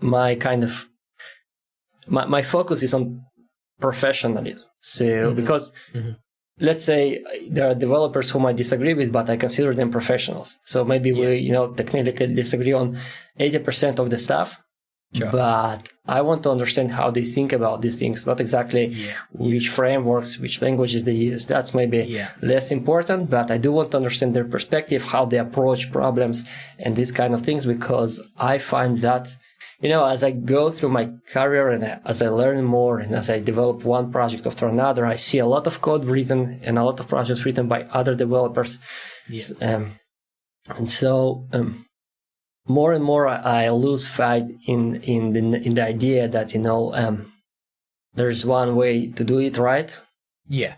my kind of my focus is on professionalism. So because let's say there are developers whom I disagree with, but I consider them professionals. So maybe we, technically disagree on 80% of the stuff. Sure. But I want to understand how they think about these things, not exactly which frameworks, which languages they use. That's maybe less important, but I do want to understand their perspective, how they approach problems and these kind of things, because I find that, as I go through my career and as I learn more and as I develop one project after another, I see a lot of code written and a lot of projects written by other developers. Yeah. And so... more and more, I lose faith in the idea that there's one way to do it right. Yeah.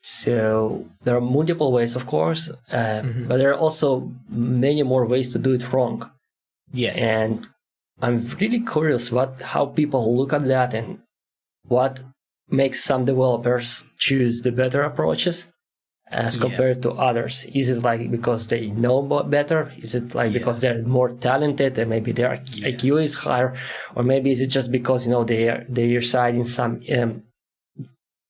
So there are multiple ways, of course, but there are also many more ways to do it wrong. Yes. And I'm really curious how people look at that and what makes some developers choose the better approaches as compared to others. Is it like because they know better? Is it like because they're more talented and maybe their IQ is higher? Or maybe is it just because, they reside in some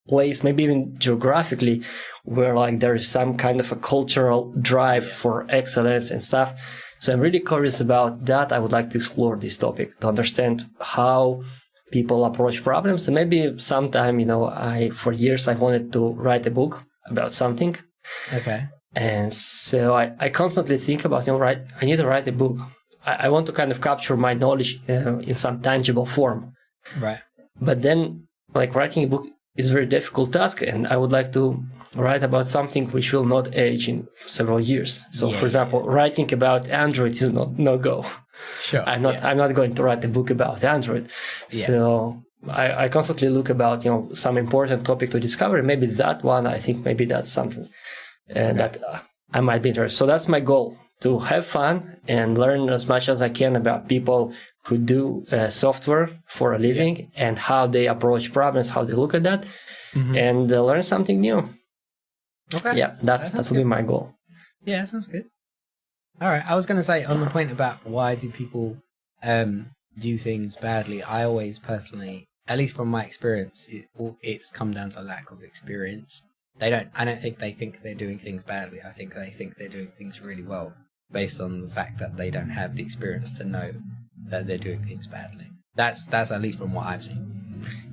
place, maybe even geographically, where like there is some kind of a cultural drive for excellence and stuff. So I'm really curious about that. I would like to explore this topic to understand how people approach problems. And maybe sometime, for years I wanted to write a book about something. Okay. And so I constantly think about, I need to write a book. I want to kind of capture my knowledge in some tangible form. Right. But then, like, writing a book is a very difficult task, and I would like to write about something which will not age in several years. So, for example, writing about Android is no go. Sure. I'm not going to write a book about Android. Yeah. So I constantly look about, some important topic to discover. Maybe that one, I think maybe that's something that I might be interested. So that's my goal, to have fun and learn as much as I can about people who do software for a living and how they approach problems, how they look at that, and learn something new. Okay. Yeah, that would be my goal. Yeah, sounds good. All right. I was going to say, on the point about why do people do things badly, I always personally, at least from my experience, it's come down to lack of experience. I don't think they think they're doing things badly. I think they think they're doing things really well based on the fact that they don't have the experience to know that they're doing things badly. That's at least from what I've seen.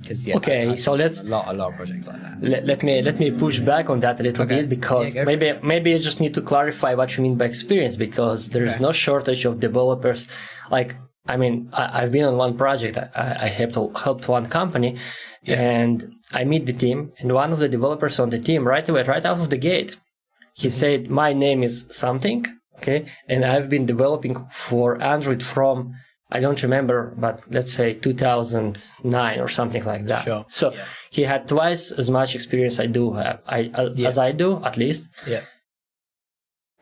I've so let's a lot of projects like that. Let me push back on that a little bit, because maybe you just need to clarify what you mean by experience, because there is no shortage of developers. Like, I mean, I've been on one project. I helped one company, and I meet the team, and one of the developers on the team right out of the gate, he said, "My name is something, okay, and I've been developing for Android from, I don't remember, but let's say 2009 or something like that." Sure. So he had twice as much experience as I do, at least. Yeah.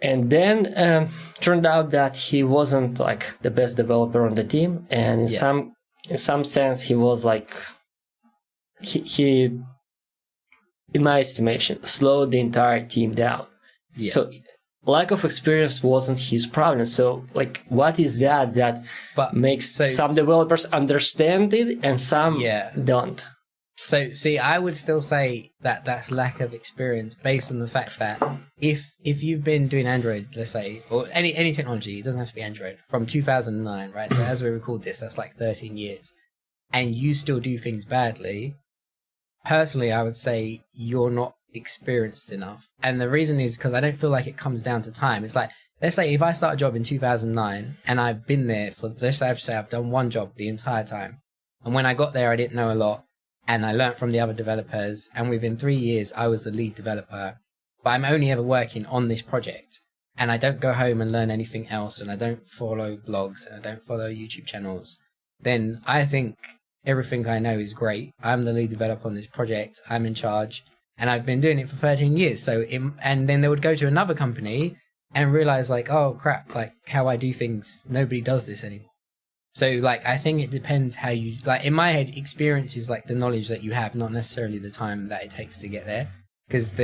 And then turned out that he wasn't like the best developer on the team, and in some sense he was like he in my estimation slowed the entire team down. Yeah. So lack of experience wasn't his problem. So like, what is that makes some developers understand it and some don't? So, see, I would still say that that's lack of experience based on the fact that if you've been doing Android, let's say, or any technology, it doesn't have to be Android, from 2009, right? So as we record this, that's like 13 years, and you still do things badly, personally, I would say you're not experienced enough. And the reason is because I don't feel like it comes down to time. It's like, let's say if I start a job in 2009 and I've been there for, let's say I've done one job the entire time, and when I got there, I didn't know a lot, and I learned from the other developers, and within 3 years, I was the lead developer, but I'm only ever working on this project, and I don't go home and learn anything else, and I don't follow blogs, and I don't follow YouTube channels, then I think everything I know is great. I'm the lead developer on this project, I'm in charge, and I've been doing it for 13 years. And then they would go to another company and realize like, oh crap, like how I do things, nobody does this anymore. So, like, I think it depends how you, like, in my head, experience is, like, the knowledge that you have, not necessarily the time that it takes to get there. Because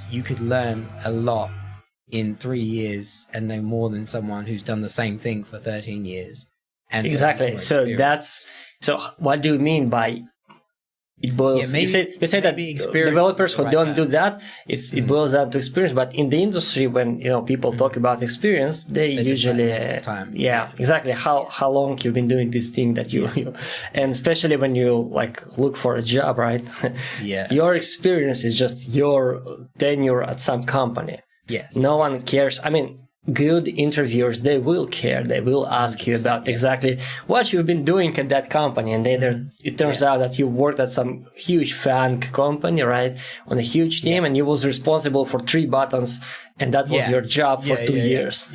you could learn a lot in 3 years and know more than someone who's done the same thing for 13 years. And exactly. So what do you mean by it boils? You say that developers who don't do that, it boils down to experience. But in the industry, when people talk about experience, they usually time. Exactly how long you've been doing this thing that you and especially when you look for a job, right? Your experience is just your tenure at some company. Yes. No one cares. I mean, good interviewers, they will care. They will ask you about exactly what you've been doing at that company. And then it turns out that you worked at some huge FANG company, right? On a huge team, and you was responsible for 3 buttons, and that was your job for 2 years.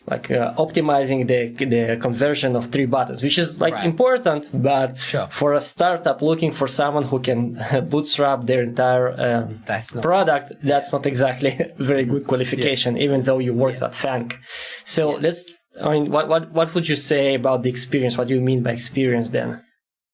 Optimizing the conversion of 3 buttons, which is important, but for a startup looking for someone who can bootstrap their entire product, that's not exactly a very good qualification, even though you worked at FANG. So what would you say about the experience? What do you mean by experience then?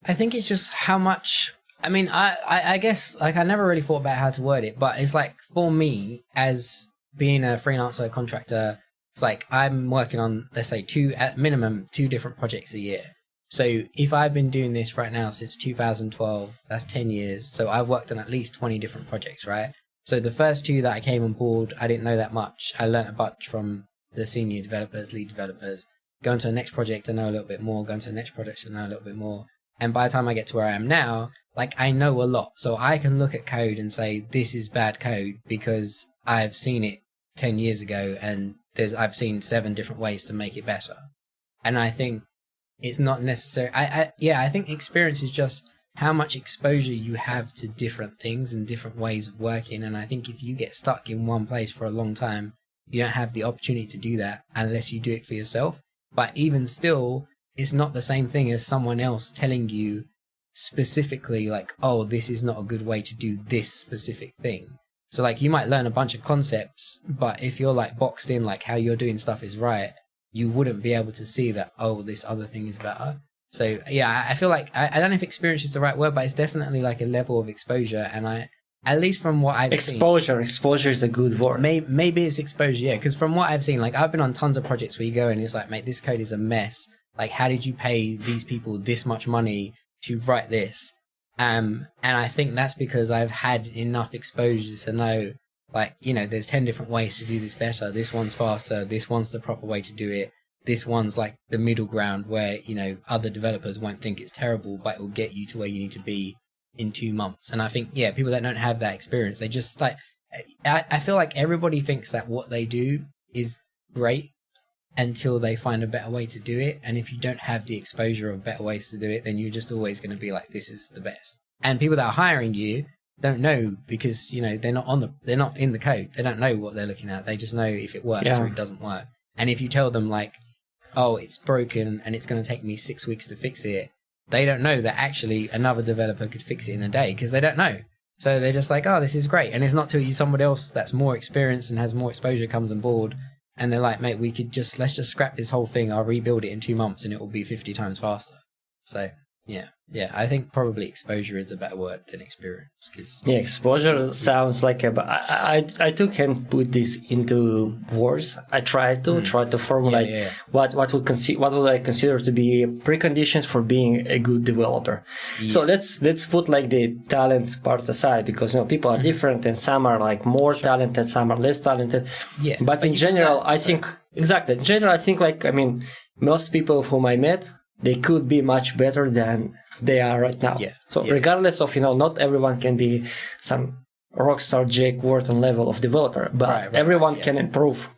I think it's just how much. I mean, I guess I never really thought about how to word it, but it's for me as being a freelancer contractor. It's I'm working on, let's say, at minimum 2 different projects a year. So if I've been doing this right now since 2012, that's 10 years. So I've worked on at least 20 different projects, right? So the first 2 that I came on board, I didn't know that much. I learned a bunch from the senior developers, lead developers. Going to the next project, I know a little bit more. Going to the next project, I know a little bit more. And by the time I get to where I am now, I know a lot. So I can look at code and say, this is bad code because I've seen it 10 years ago and I've seen 7 different ways to make it better. And I think it's not necessary. I think experience is just how much exposure you have to different things and different ways of working. And I think if you get stuck in one place for a long time, you don't have the opportunity to do that unless you do it for yourself. But even still, it's not the same thing as someone else telling you specifically oh, this is not a good way to do this specific thing. So you might learn a bunch of concepts, but if you're boxed in how you're doing stuff is right, you wouldn't be able to see that, oh, this other thing is better. So I feel I don't know if experience is the right word, but it's definitely a level of exposure. And at least from what I've seen, exposure is a good word. Maybe it's exposure, because from what I've seen, I've been on tons of projects where you go and it's mate, this code is a mess. How did you pay these people this much money to write this? And I think that's because I've had enough exposure to know, there's 10 different ways to do this better. This one's faster. This one's the proper way to do it. This one's the middle ground where, other developers won't think it's terrible, but it will get you to where you need to be in 2 months. And I think, people that don't have that experience, they just I feel everybody thinks that what they do is great until they find a better way to do it. And if you don't have the exposure of better ways to do it, then you're just always going to be this is the best. And people that are hiring you don't know because, they're not in the code. They don't know what they're looking at. They just know if it works or it doesn't work. And if you tell them oh, it's broken and it's going to take me 6 weeks to fix it, they don't know that actually another developer could fix it in a day because they don't know. So they're just oh, this is great. And it's not till somebody else that's more experienced and has more exposure comes on board. And they're mate, let's just scrap this whole thing. I'll rebuild it in 2 months and it will be 50 times faster. So, I think probably exposure is a better word than experience. Exposure sounds I too can put this into words. I try to formulate what would I consider to be preconditions for being a good developer. So let's put the talent part aside because people are different and some are more talented, some are less talented. But in general, I think most people whom I met, they could be much better than they are right now. Regardless of, not everyone can be some rockstar Jake Wharton level of developer, but everyone can improve.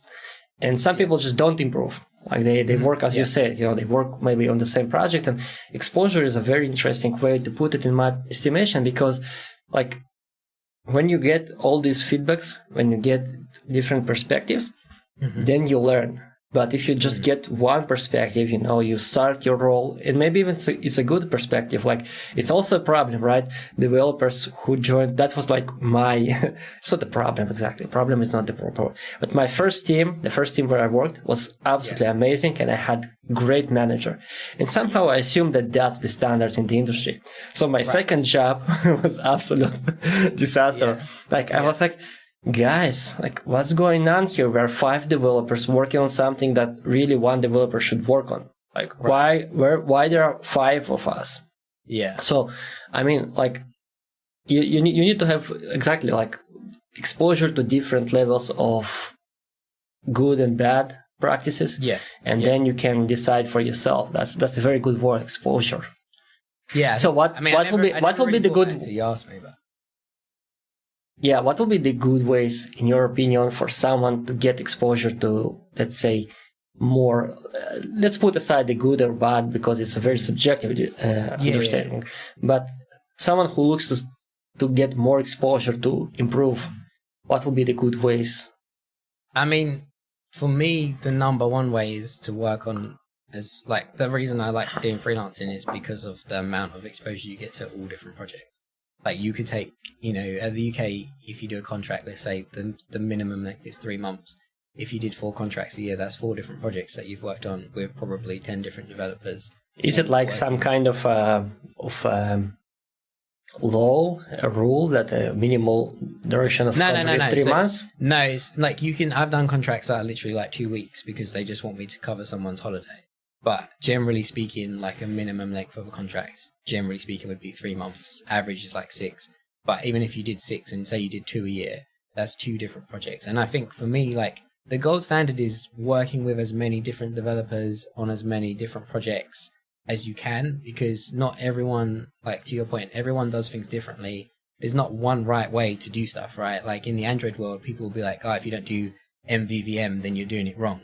And some people just don't improve. They work, as you said, they work maybe on the same project. And exposure is a very interesting way to put it in my estimation because when you get all these feedbacks, when you get different perspectives, then you learn. But if you just get one perspective, you start your role, and maybe even it's a good perspective. It's also a problem, right? Developers who joined, that was it's not the problem exactly. Problem is not the problem. But my first team, the first team where I worked was absolutely amazing, and I had great manager. And somehow I assumed that that's the standard in the industry. So my second job was absolute disaster. I was guys, like, what's going on here? We're 5 developers working on something that really one developer should work on. Like, why there are 5 of us? Yeah. So, I mean, like, you need to have exactly like exposure to different levels of good and bad practices. Yeah. And then you can decide for yourself. That's a very good word, exposure. Yeah. So what will be the good? You asked me, but Yeah, what will be the good ways, in your opinion, for someone to get exposure to, let's say, more? Let's put aside the good or bad because it's a very subjective understanding. Yeah. But someone who looks to get more exposure to improve, what will be the good ways? I mean, for me, the number one way is to work on, as like the reason I like doing freelancing is because of the amount of exposure you get to all different projects. Like you could take, at the UK, if you do a contract, let's say the minimum length is 3 months. If you did 4 contracts a year, that's 4 different projects that you've worked on with probably 10 different developers. Is it like some kind of law, a rule that a minimal duration of contract is 3 months? No, it's like I've done contracts that are literally like 2 weeks because they just want me to cover someone's holiday. But generally speaking, like a minimum length of a contract, generally speaking, would be 3 months. Average is like 6. But even if you did 6 and say you did 2 a year, that's 2 different projects. And I think for me, like the gold standard is working with as many different developers on as many different projects as you can, because not everyone, like to your point, everyone does things differently. There's not one right way to do stuff, right? Like in the Android world, people will be like, oh, if you don't do MVVM, then you're doing it wrong.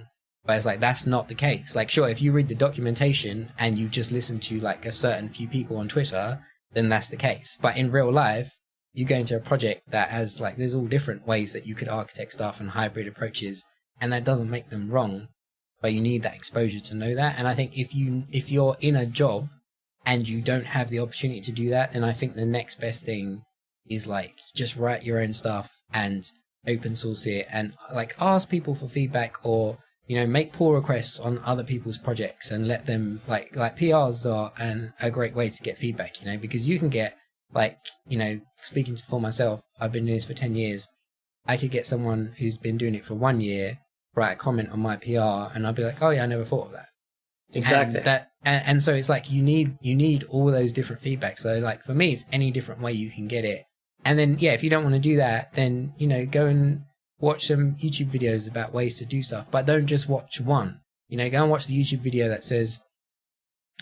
But it's like, that's not the case. Like, sure, if you read the documentation and you just listen to like a certain few people on Twitter, then that's the case. But in real life, you go into a project that has like, there's all different ways that you could architect stuff and hybrid approaches, and that doesn't make them wrong. But you need that exposure to know that. And I think if you're in a job and you don't have the opportunity to do that, then I think the next best thing is like just write your own stuff and open source it and like ask people for feedback, or make pull requests on other people's projects and let them like PRs are a great way to get feedback, because you can get like, speaking for myself, I've been doing this for 10 years. I could get someone who's been doing it for 1 year, write a comment on my PR, and I'll be like, oh yeah, I never thought of that. Exactly. And so it's like you need all those different feedback. So like for me, it's any different way you can get it. And then if you don't want to do that, then go and watch some YouTube videos about ways to do stuff. But don't just watch one. Go and watch the YouTube video that says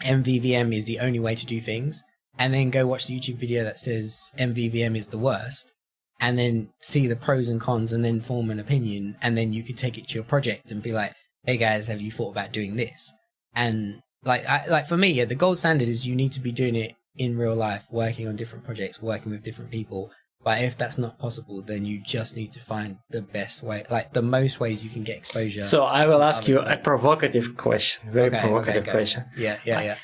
MVVM is the only way to do things, and then go watch the YouTube video that says MVVM is the worst, and then see the pros and cons and then form an opinion. And then you could take it to your project and be like, hey guys, have you thought about doing this? And like for me, the gold standard is you need to be doing it in real life, working on different projects, working with different people. But if that's not possible, then you just need to find the best way, like the most ways you can get exposure. So I will ask you a provocative question, very provocative question. Yeah.